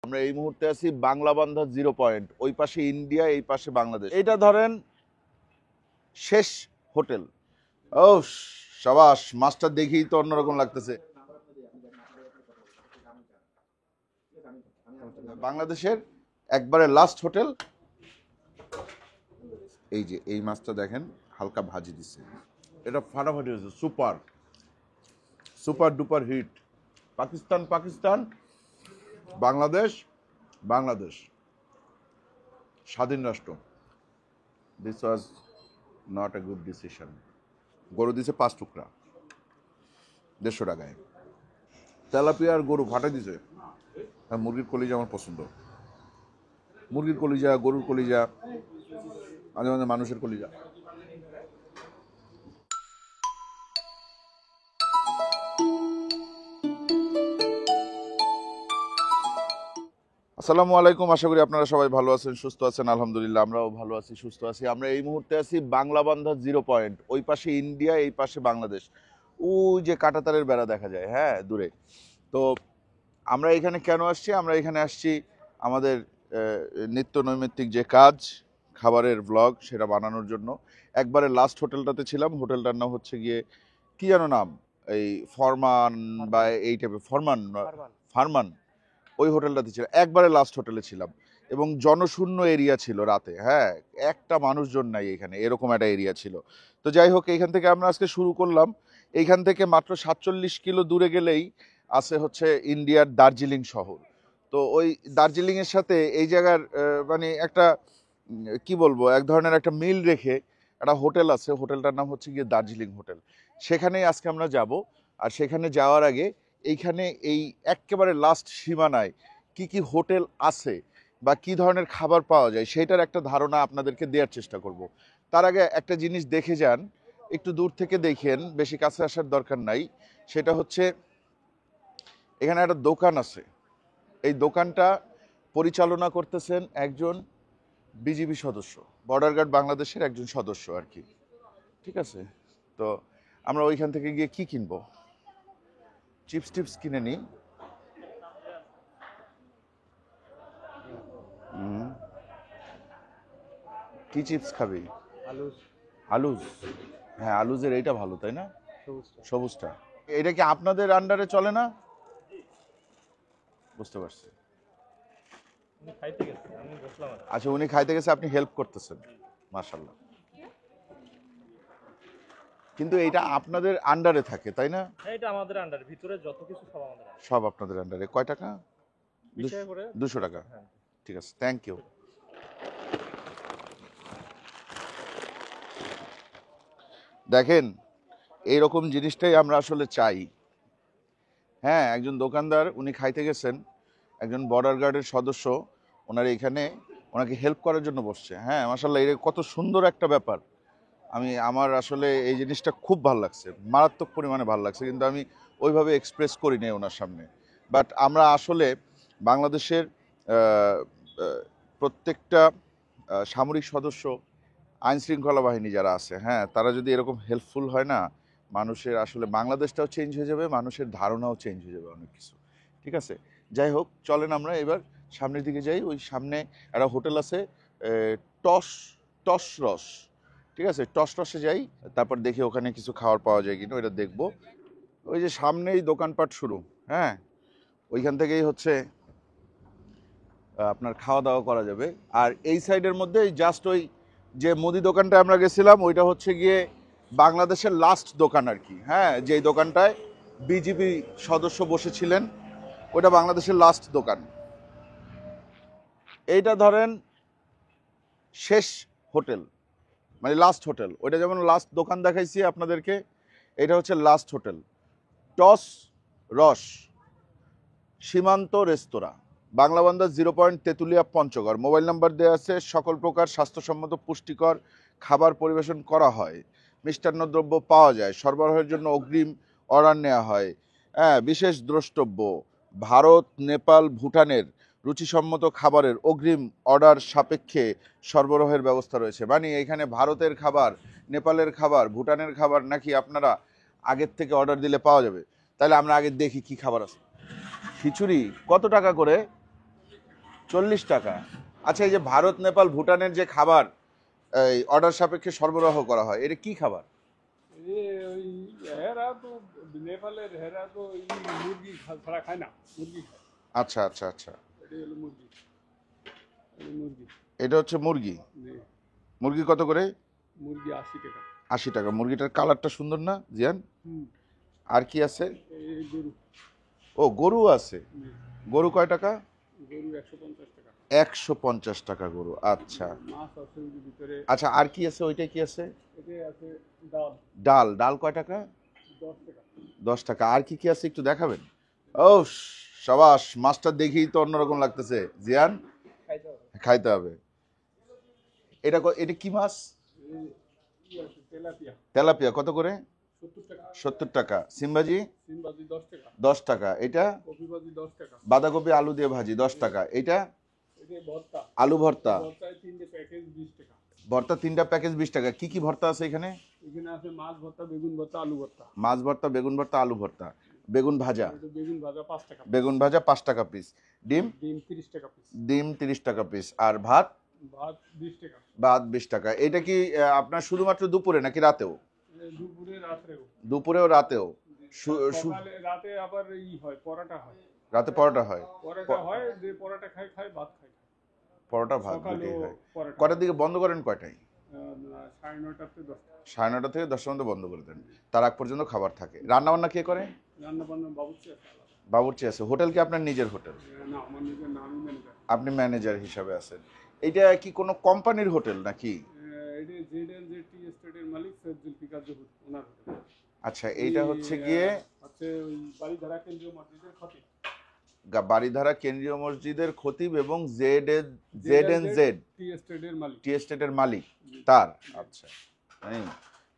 আমরা এই মুহূর্তে আছি বাংলা বান্ধা 0 পয়েন্ট, ওই পাশে ইন্ডিয়া, এই পাশে বাংলাদেশ। এটা ধরেন শেষ হোটেল। ও সাবাস, মাছটা দেখেই তো অন্যরকম লাগতেছে। বাংলাদেশের একবারে লাস্ট হোটেল। এই যে এই মাছটা দেখেন, হালকা ভাজি দিচ্ছে, এটা ফাটাফাটি হয়েছে, super super duper hit. Pakistan Pakistan, Bangladesh Bangladesh, স্বাধীন রাষ্ট্র। This was not a good decision. গরু দিছে 5 টুকরা 150 টাকায়। তেলাপিয়া আর গরু ফাটাই দিছে। আর মুরগির কলিজা আমার পছন্দ, মুরগির কলিজা, গরুর কলিজা, মাঝে মাঝে মানুষের কলিজা। আসসালামু আলাইকুম, আশা করি আপনারা সবাই ভালো আছেন, সুস্থ আছেন। আলহামদুলিল্লাহ আমরাও ভালো আছি, সুস্থ আছি। আমরা এই মুহূর্তে আছি বাংলা বান্ধা 0 পয়েন্ট, ওই পাশে ইন্ডিয়া, এই পাশে বাংলাদেশ। ওই যে কাঁটাতারের বেড়া দেখা যায়, হ্যাঁ, দূরে। তো আমরা এখানে কেন আসছি? আমরা এখানে আসছি আমাদের নিত্য নৈমিত্তিক যে কাজ, খাবারের ব্লগ, সেটা বানানোর জন্য। একবারে লাস্ট হোটেলটাতে ছিলাম, হোটেলটার নাম হচ্ছে গিয়ে কি যেন নাম, এই ফরমান বা এই টাইপের, ফারমান। ওই হোটেলটাতে ছিল, একবারে লাস্ট হোটেলে ছিলাম, এবং জনশূন্য এরিয়া ছিল রাতে, হ্যাঁ, একটা মানুষজন নাই এখানে, এরকম একটা এরিয়া ছিল। তো যাই হোক, এইখান থেকে আমরা আজকে শুরু করলাম। এইখান থেকে মাত্র 47 কিলো দূরে গেলেই আছে হচ্ছে ইন্ডিয়ার দার্জিলিং শহর। তো ওই দার্জিলিংয়ের সাথে এই জায়গার মানে একটা কি বলবো, এক ধরনের একটা মিল রেখে একটা হোটেল আছে, হোটেলটার নাম হচ্ছে গিয়ে দার্জিলিং হোটেল। সেখানেই আজকে আমরা যাব। আর সেখানে যাওয়ার আগে এইখানে এই একেবারে লাস্ট সীমানায় কি কি হোটেল আছে বা কি ধরনের খাবার পাওয়া যায় সেটার একটা ধারণা আপনাদেরকে দেওয়ার চেষ্টা করব। তার আগে একটা জিনিস দেখে যান, একটু দূর থেকে দেখেন, বেশি কাছে আসার দরকার নাই। সেটা হচ্ছে এখানে একটা দোকান আছে। এই দোকানটা পরিচালনা করতেছেন একজন বিজিবি সদস্য, বর্ডার গার্ড বাংলাদেশের একজন সদস্য আর কি, ঠিক আছে? তো আমরা ওইখান থেকে গিয়ে কি কিনবো? চিপস টিপস কিনে নিই। কি চিপস খাবি? আলুজ। হ্যাঁ, আলুজের এইটা ভালো, তাই না? সবুজটা। এটা কি আপনাদের আন্ডারে চলে না? বুঝতে পারছি। আচ্ছা, উনি খাইতে গেছে, আপনি হেল্প করতেছেন, মাশাআল্লাহ। কিন্তু এটা আপনাদের আন্ডারে থাকে, তাই না? এটা আমাদের আন্ডারে, ভিতরে যত কিছু সব আমাদের আন্ডারে। সব আপনাদের আন্ডারে। কয় টাকা? 200 টাকা। হ্যাঁ। ঠিক আছে, থ্যাংক ইউ। দেখেন, এইরকম জিনিসটাই আমরা আসলে চাই। হ্যাঁ, একজন দোকানদার, উনি খাইতে গেছেন, একজন বর্ডার গার্ডের সদস্য, ওনার এখানে ওনাকে হেল্প করার জন্য বসছে। হ্যাঁ, মাশাআল্লাহ, এটা কত সুন্দর একটা ব্যাপার। আমার আসলে এই জিনিসটা খুব ভালো লাগছে, মারাত্মক পরিমাণে ভালো লাগছে, কিন্তু আমি ওইভাবে এক্সপ্রেস করি নাই ওনার সামনে। বাট আমরা আসলে বাংলাদেশের প্রত্যেকটা সামরিক সদস্য, আইন শৃঙ্খলা বাহিনী যারা আছে, হ্যাঁ, তারা যদি এরকম হেল্পফুল হয় না, মানুষের আসলে বাংলাদেশটাও চেঞ্জ হয়ে যাবে, মানুষের ধারণাও চেঞ্জ হয়ে যাবে অনেক কিছু। ঠিক আছে, যাই হোক, চলেন আমরা এবার সামনের দিকে যাই। ওই সামনে একটা হোটেল আছে, টস টস রস, ঠিক আছে, টস টসে যাই, তারপর দেখি ওখানে কিছু খাবার পাওয়া যায় কিনা, ওইটা দেখবো। ওই যে সামনেই দোকানপাট শুরু, হ্যাঁ, ওইখান থেকেই হচ্ছে আপনার খাওয়া দাওয়া করা যাবে। আর এই সাইডের মধ্যে জাস্ট ওই যে মুদি দোকানটা আমরা গেছিলাম, ওইটা হচ্ছে গিয়ে বাংলাদেশের লাস্ট দোকান আর কি, হ্যাঁ, যেই দোকানটায় বিজিবি সদস্য বসেছিলেন, ওইটা বাংলাদেশের লাস্ট দোকান। এইটা ধরেন শেষ হোটেল, মানে লাস্ট হোটেল। ওইটা যেমন লাস্ট দোকান দেখাইছি আপনাদেরকে, এটা হচ্ছে লাস্ট হোটেল। টস রস সীমান্ত রেস্তোরাঁ, Bangla Bandha 0 point, Tetulia, Panchagarh. Mobile number দেওয়া আছে। সকল প্রকার স্বাস্থ্যসম্মত পুষ্টিকর খাবার পরিবেশন করা হয়, মিষ্টান্ন দ্রব্য পাওয়া যায়, সরবরাহের জন্য অগ্রিম অর্ডার নেওয়া হয়। হ্যাঁ, বিশেষ দ্রষ্টব্য, ভারত, নেপাল, ভুটানের রুচিসম্মত খাবারের অগ্রিম অর্ডার সাপেক্ষে সরবরাহের ব্যবস্থা রয়েছে। মানে এখানে ভারতের খাবার, নেপালের খাবার, ভুটানের খাবার নাকি আপনারা আগের থেকে অর্ডার দিলে পাওয়া যাবে? তাহলে আমরা আগে দেখি কি খাবার আছে। খিচুড়ি কত টাকা করে? 40 টাকা। আচ্ছা, এই যে ভারত, নেপাল, ভুটানের যে খাবার এই অর্ডার সাপেক্ষে সরবরাহ করা হয়, এটা কি খাবার? ওই হেরা তো নেপালের হেরা তো মুরগি ছাড়া খায় না, মুরগি খায়। আচ্ছা আচ্ছা আচ্ছা, এটাই হলো মুরগি, মুরগি। এটা হচ্ছে মুরগি। জি, মুরগি কত করে? মুরগি 80 টাকা। 80 টাকা। মুরগিটার কালারটা সুন্দর না জিয়ান? হুম, আর কি আছে? এই গরু। ও, গরু আছে। জি, গরু কয় টাকা? গরু 150 টাকা। 150 টাকা গরু। আচ্ছা মাছ আছে ওই যে ভিতরে। আচ্ছা, আর কি আছে? ওইটা কি আছে? এটাই আছে ডাল, ডাল। ডাল কয় টাকা? 10 টাকা। 10 টাকা। আর কি কি আছে একটু দেখাবেন? ও সাবাস, মাছটা দেখেই তো অন্যরকম লাগতেছে জিয়ান, খাইতে হবে। খাইতে হবে। এটা কি মাছ? আছে তেলাপিয়া, তেলাপিয়া কত করে? 70 টাকা। 70 টাকা। সিমবাজি সিমবাজি 10 টাকা। 10 টাকা। এটা কপিবাজি 10 টাকা। বাঁধাকপি আলু দিয়ে ভাজি 10 টাকা। এটা এটাই ভর্তা, আলু ভর্তা। ভর্তায় 3টে প্যাকেজ 20 টাকা। ভর্তা 3টা প্যাকেজ 20 টাকা। কি কি ভর্তা আছে এখানে? এখানে আছে মাছ ভর্তা, বেগুন ভর্তা, আলু ভর্তা। মাছ ভর্তা, বেগুন ভর্তা, আলু ভর্তা, বেগুন ভাজা। এটা বেগুন ভাজা 5 টাকা। বেগুন ভাজা 5 টাকা পিস। ডিম ডিম 30 টাকা পিস। ডিম 30 টাকা পিস। আর ভাত? ভাত 20 টাকা। ভাত 20 টাকা। এটা কি আপনার শুধুমাত্র দুপুরে নাকি রাতেও? দুপুরে রাত্রেও। দুপুরেও রাতেও? সকালে রাতে আবার হয় পরোটা হয়। রাতে পরোটা হয়? পরোটা হয়, যে পরোটা খায় খায়, ভাত খায়। পরোটা ভাত সকালেও দুটোই হয়। পরোটা। কটার দিকে বন্ধ করেন? কয়টায়? 9:30 থেকে 10টা। 9:30 থেকে 10টা পর্যন্ত বন্ধ করে দেন। তার আগ পর্যন্ত খাবার থাকে। রান্না বান্না কে করে? রান্না বান্না বাবুর্চি আছে আলাদা। বাবুর্চি আছে। হোটেল কি আপনার নিজের হোটেল? না, আমার নিজের নামই ম্যানেজার। আপনি ম্যানেজার হিসাবে আছেন। এটা কি কোনো কোম্পানির হোটেল নাকি? এটা জেড&জেড টি এস্টেটের মালিক সৈয়দ জুলফিকার জহুর, ওনার হোটেল। আচ্ছা, এইটা হচ্ছে গিয়ে হচ্ছে ওই বাড়িধারা কেন্দ্রীয় মসজিদের খতিব। বাড়িধারা কেন্দ্রীয় মসজিদের খতিব এবং জেড&জেড টি এস্টেটের মালিক। টি এস্টেটের মালিক তার। আচ্ছা,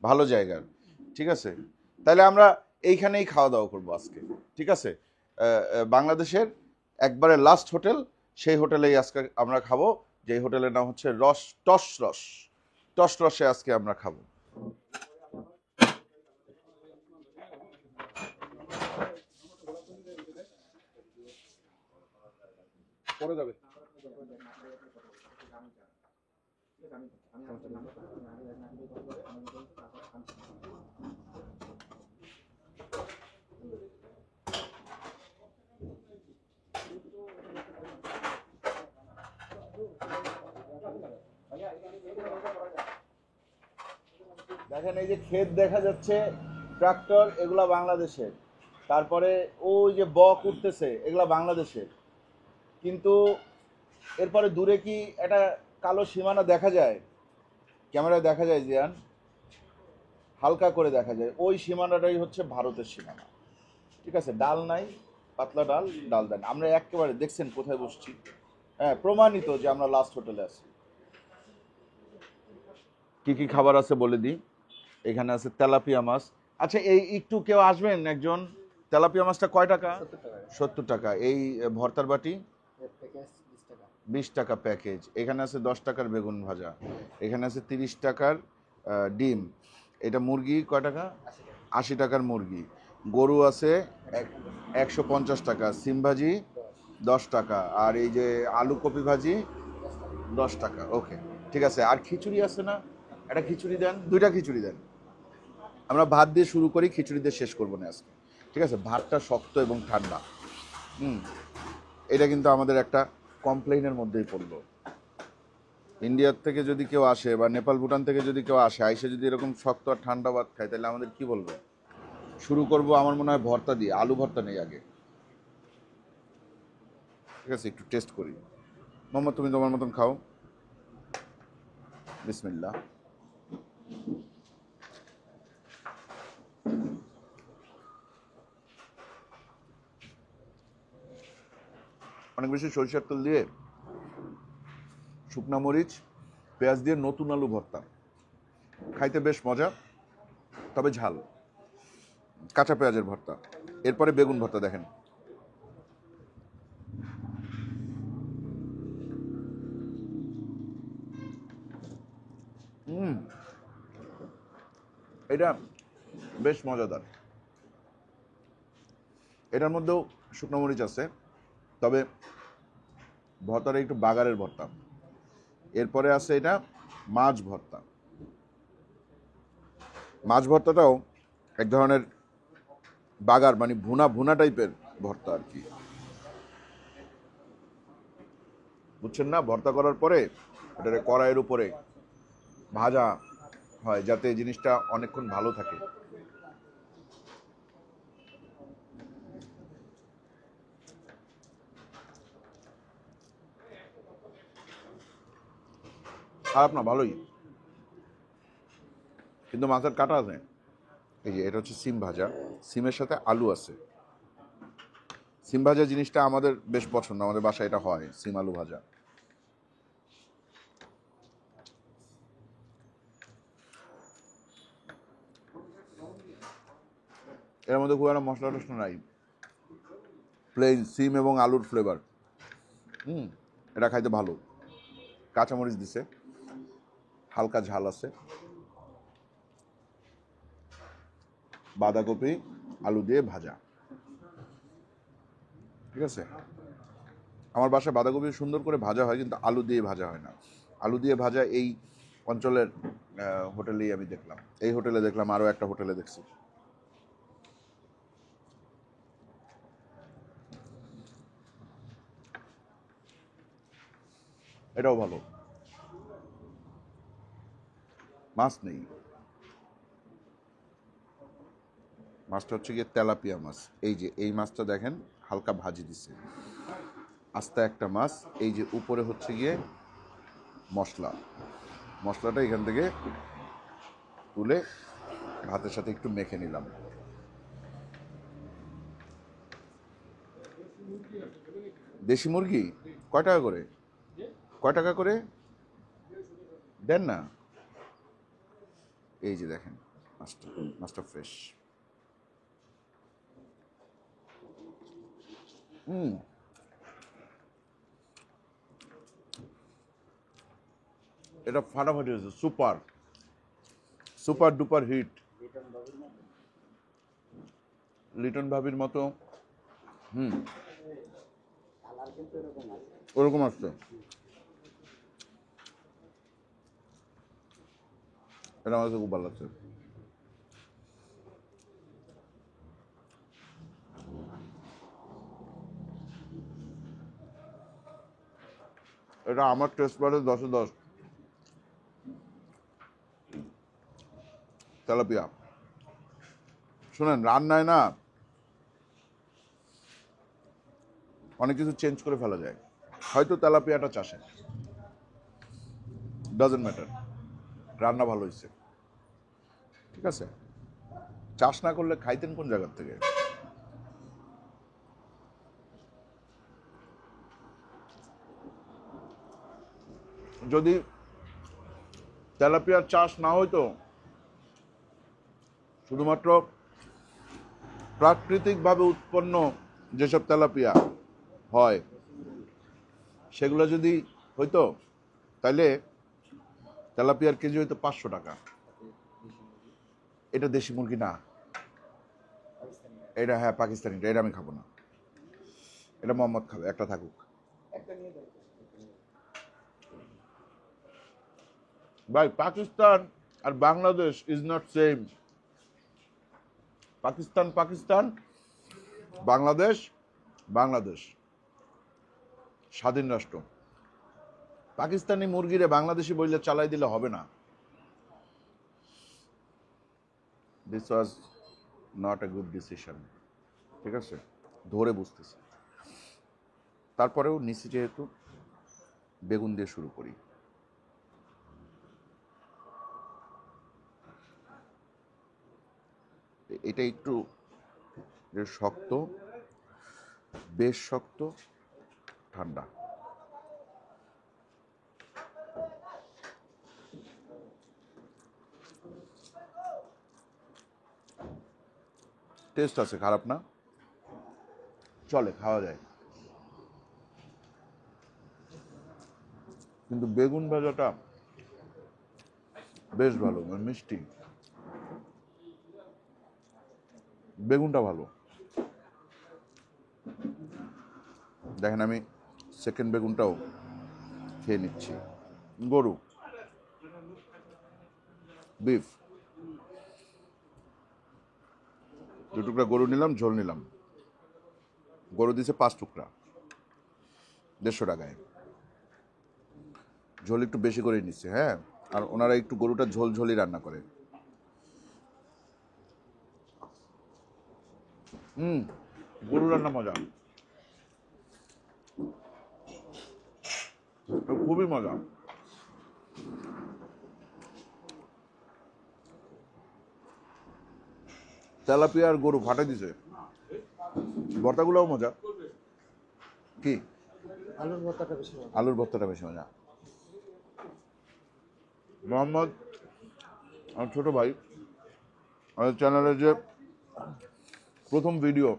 ভালো জায়গার। ঠিক আছে, তাহলে আমরা এইখানেই খাওয়া দাওয়া করবো আজকে। ঠিক আছে, বাংলাদেশের একবারে লাস্ট হোটেল, সেই হোটেলেই আজকে আমরা খাবো, যেই হোটেলের নাম হচ্ছে টস রসে আজকে আমরা খাবো। পরে যাবে। দেখেন, এই যে ক্ষেত দেখা যাচ্ছে, ট্রাক্টর, এগুলা বাংলাদেশের। তারপরে ওই যে বক উঠতেছে, এগুলা বাংলাদেশের। কিন্তু এরপরে দূরে কি একটা কালো সীমানা দেখা যায়? ক্যামেরায় দেখা যায় জিয়ান, হালকা করে দেখা যায়। ওই সীমানাটাই হচ্ছে ভারতের সীমানা। ঠিক আছে, ডাল নাই, পাতলা ডাল, ডাল দেন। আমরা একেবারে দেখছেন কোথায় বসছি? হ্যাঁ, প্রমাণিত যে আমরা লাস্ট হোটেলে আছি। কি কি খাবার আছে বলে দিই। এখানে আছে তেলাপিয়া মাছ। আচ্ছা, এই একটু কেউ আসবেন একজন? তেলাপিয়া মাছটা কয় টাকা? 70 টাকা। এই ভর্তার বাটি 20 টাকা প্যাকেজ। এখানে আছে 10 টাকার বেগুন ভাজা। এখানে আছে 30 টাকার ডিম। এটা মুরগি কয় টাকা? 80 টাকার মুরগি। গরু আছে 150 টাকা। সিম ভাজি 10 টাকা। আর এই যে আলু কপি ভাজি 10 টাকা। ওকে, ঠিক আছে। আর খিচুড়ি আছে না? একটা খিচুড়ি দেন, 2টা খিচুড়ি দেন। আমরা ভাত দিয়ে শুরু করি, খিচুড়ি দিয়ে শেষ করবো না আজকে। ঠিক আছে, ভাতটা শক্ত এবং ঠান্ডা। এটা কিন্তু আমাদের একটা কমপ্লেইনের মধ্যেই পড়লো। ইন্ডিয়ার থেকে যদি কেউ আসে বা নেপাল ভুটান থেকে যদি কেউ আসে, আইসে যদি এরকম শক্ত আর ঠান্ডা ভাত খায়, তাহলে আমাদের কি বলবে? শুরু করব আমার মনে হয় ভর্তা দিয়ে। আলু ভর্তা নেই আগে। ঠিক আছে, একটু টেস্ট করি। মোহাম্মদ, তুমি তোমার মতন খাও। বিসমিল্লাহ। অনেক বেশি সরিষার তেল দিয়ে, শুকনা মরিচ, পেঁয়াজ দিয়ে নতুন আলু ভর্তা খাইতে বেশ মজা, তবে ঝাল। কাঁচা পেঁয়াজের ভর্তা। এরপরে বেগুন ভর্তা দেখেন। এটা বেশ মজাদার। এটার মধ্যেও শুকনো মরিচ আছে, তবে ভর্তাটা একটু বাগারের ভর্তা। এরপরে আছে এটা মাছ ভর্তা। মাছ ভর্তাটাও এক ধরনের বাগার, মানে ভুনা ভুনা টাইপের ভর্তা আর কি, বুঝছেন না? ভর্তা করার পরে এটা কড়াইয়ের উপরে ভাজা হয় যাতে জিনিসটা অনেকক্ষণ ভালো থাকে। খারাপ না, ভালোই, কিন্তু মাছের কাটা আছে। এই যে এটা হচ্ছে সিম ভাজা, সিমের সাথে আলু আছে। সিম ভাজা জিনিসটা আমাদের বেশ পছন্দ, আমাদের বাসায় এটা হয়, সিম আলু ভাজা। এর মধ্যে খুব একটা মশলা টশলা নাই, প্লেন সিম এবং আলুর ফ্লেভার। এটা খাইতে ভালো। কাঁচামরিচ দিছে, হালকা ঝাল আছে, বাঁধাকপি আলু দিয়ে ভাজা। ঠিক আছে, আমার বাসায় বাঁধাকপি সুন্দর করে ভাজা হয়, কিন্তু আলু দিয়ে ভাজা হয় না। আলু দিয়ে ভাজা এই অঞ্চলের হোটেলেই আমি দেখলাম, এই হোটেলে দেখলাম, আরও একটা হোটেলে দেখছি। এটাও ভালো। মাছ নেই, মাছটা হচ্ছে গিয়ে তেলাপিয়া মাছ। এই যে এই মাছটা দেখেন হালকা ভাজি দিছে, আস্তে একটা মাছ। এই যে উপরে হচ্ছে গিয়ে মশলা, মশলাটা এখান থেকে তুলে ভাতের সাথে একটু মেখে নিলাম। দেশি মুরগি কয় টাকা করে? কয় টাকা করে দেন না? এই যে দেখেন মাছটা, মাছটা ফ্রেশ। এটা ফাটাফাটি হয়েছে, super super duper hit. Liton ভাবির মতো ওরকম আসছে। এটা আমার কাছে খুব ভালো লাগছে। এটা আমার টেস্ট বারে 10-এ 10। তেলাপিয়া শোনেন, রান্নায় না অনেক কিছু চেঞ্জ করে ফেলা যায়। হয়তো তেলাপিয়াটা চাষে, ডাজন্ট ম্যাটার, রান্না ভালো হয়েছে, ঠিক আছে। চাষ না করলে খাইতেন কোন জায়গার থেকে? যদি তেলাপিয়ার চাষ না হইতো, শুধুমাত্র প্রাকৃতিকভাবে উৎপন্ন যেসব তেলাপিয়া হয় সেগুলো যদি হইতো, তাহলে তেলাপিয়ার কেজি হইতো 500 টাকা। এটা দেশি মুরগি না, এটা হ্যাঁ পাকিস্তানিটা, এটা আমি খাবো না। এটা মোহাম্মদ খাবে, একটা থাকুক। ভাই, পাকিস্তান আর Bangladesh is not same. Pakistan Pakistan, Bangladesh Bangladesh, স্বাধীন রাষ্ট্র। পাকিস্তানি মুরগিরে বাংলাদেশি বইলে চালাই দিলে হবে না। This was not a good decision, ঠিক আছে, ধরে বুঝতেছি। তারপরেও নিচে যেহেতু, বেগুন দিয়ে শুরু করি। এটা একটু শক্ত, বেশ শক্ত, ঠান্ডা। টেস্ট আছে, খারাপ না, চলে, খাওয়া যায়। কিন্তু বেগুন ভাজাটা বেশ ভালো, মানে মিষ্টি, বেগুনটা ভালো। দেখেন আমি সেকেন্ড বেগুনটাও খেয়ে নিচ্ছি। গরু, বিফ, 2 টুকরা গরু নিলাম, ঝোল নিলাম। গরু দিছে 5 টুকরা, 150 টাকায়। ঝোল একটু বেশি করে নিচ্ছে, হ্যাঁ। আর ওনারা একটু গরুটা ঝোল ঝোলই রান্না করে। গরু রান্না মজা, খুবই মজা। তেলাপিয়া আর গরু ফাটে দিছে। ভর্তাগুলোও মজা। কি আলুর ভর্তাটা বেশি ভালো। আলুর ভর্তাটা বেশি মজা। মোহাম্মদ, আমার ছোট ভাই, আমাদের চ্যানেলের যে প্রথম ভিডিও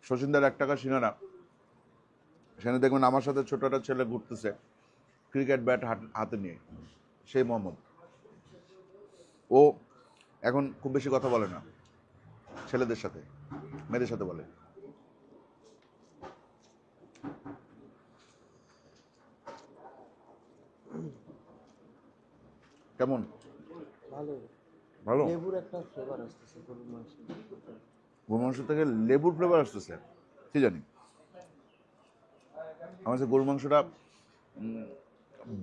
শচীনদার 1 টাকা সিঙ্গারা, সেখানে দেখবেন আমার সাথে ছোট একটা ছেলে ঘুরতেছে ক্রিকেট ব্যাট হাতে নিয়ে, সেই মোহাম্মদ। ও এখন খুব বেশি কথা বলে না ছেলেদের সাথে, মেয়েদের সাথে বলে। কেমন? ভালো। ভালো। লেবুর একটা ফ্লেভার আসতেছে গরুর মাংস। গরুর মাংস থেকে লেবুর ফ্লেভার আসতেছে, কি জানি। আমার কাছে গরুর মাংসটা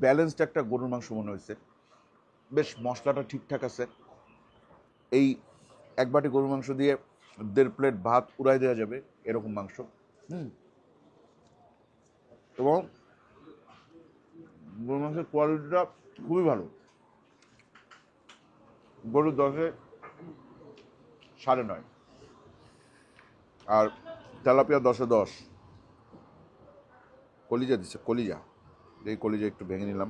ব্যালেন্সড একটা গরুর মাংস মনে হয়েছে। বেশ মশলাটা ঠিকঠাক আছে। এই 1 বাটি গরুর মাংস দিয়ে 1.5 প্লেট ভাত উড়াই দেওয়া যাবে, এরকম মাংস। এবং গরুর মাংসের কোয়ালিটিটা খুবই ভালো। গরুর 10-এ 9.5, আর তেলাপিয়া 10-এ 10। কলিজা দিচ্ছে, কলিজা। এই কলিজা একটু ভেঙে নিলাম,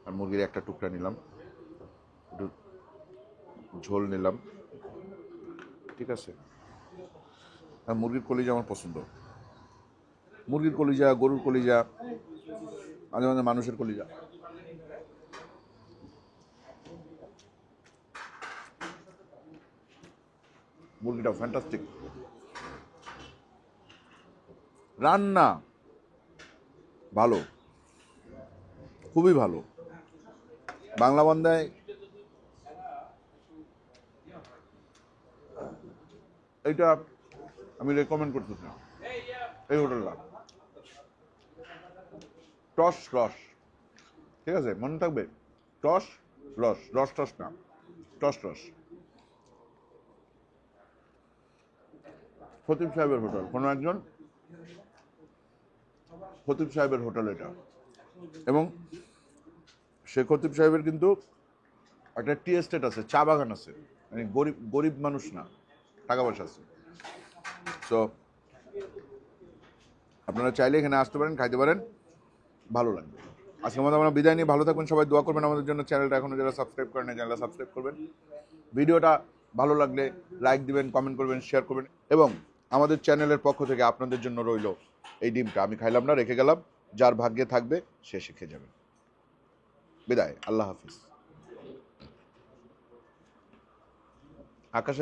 আর মুরগির একটা টুকরা নিলাম, একটু ঝোল নিলাম, ঠিক আছে। আর মুরগির কলিজা আমার পছন্দ। মুরগির কলিজা, গরুর কলিজা, মাঝে মাঝে মানুষের কলিজা। মুরগিটাও ফ্যান্টাস্টিক। রান্না ভালো, খুবই ভালো। বাংলা বান্ধায় এইটা আমি রেকমেন্ড করতেছি না, এই হোটেলটা। টস রস, ঠিক আছে, মনে থাকবে। টস রস, রস টস না, টস রস। খতিব সাহেবের হোটেল, কোনো একজন খতিব সাহেবের হোটেল এটা। এবং সে খতিব সাহেবের কিন্তু একটা টি এস্টেট আছে, চা বাগান আছে। মানে গরিব গরিব মানুষ না, টাকা পয়সা আছে। তো আপনারা চাইলে এখানে আসতে পারেন, খাইতে পারেন, ভালো লাগবে। আজকের মতো আমরা বিদায় নিয়ে ভালো থাকবেন সবাই, দোয়া করবেন আমাদের জন্য। চ্যানেলটা এখনো যারা সাবস্ক্রাইব করেন না, চ্যানেলটা সাবস্ক্রাইব করবেন। ভিডিওটা ভালো লাগলে লাইক দিবেন, কমেন্ট করবেন, শেয়ার করবেন। এবং আমাদের চ্যানেলের পক্ষ থেকে আপনাদের জন্য রইল এই ডিমটা। আমি খাইলাম না, রেখে গেলাম। যার ভাগ্যে থাকবে সে শিখে যাবে। বিদায়, আল্লাহ হাফিজ। আকাশের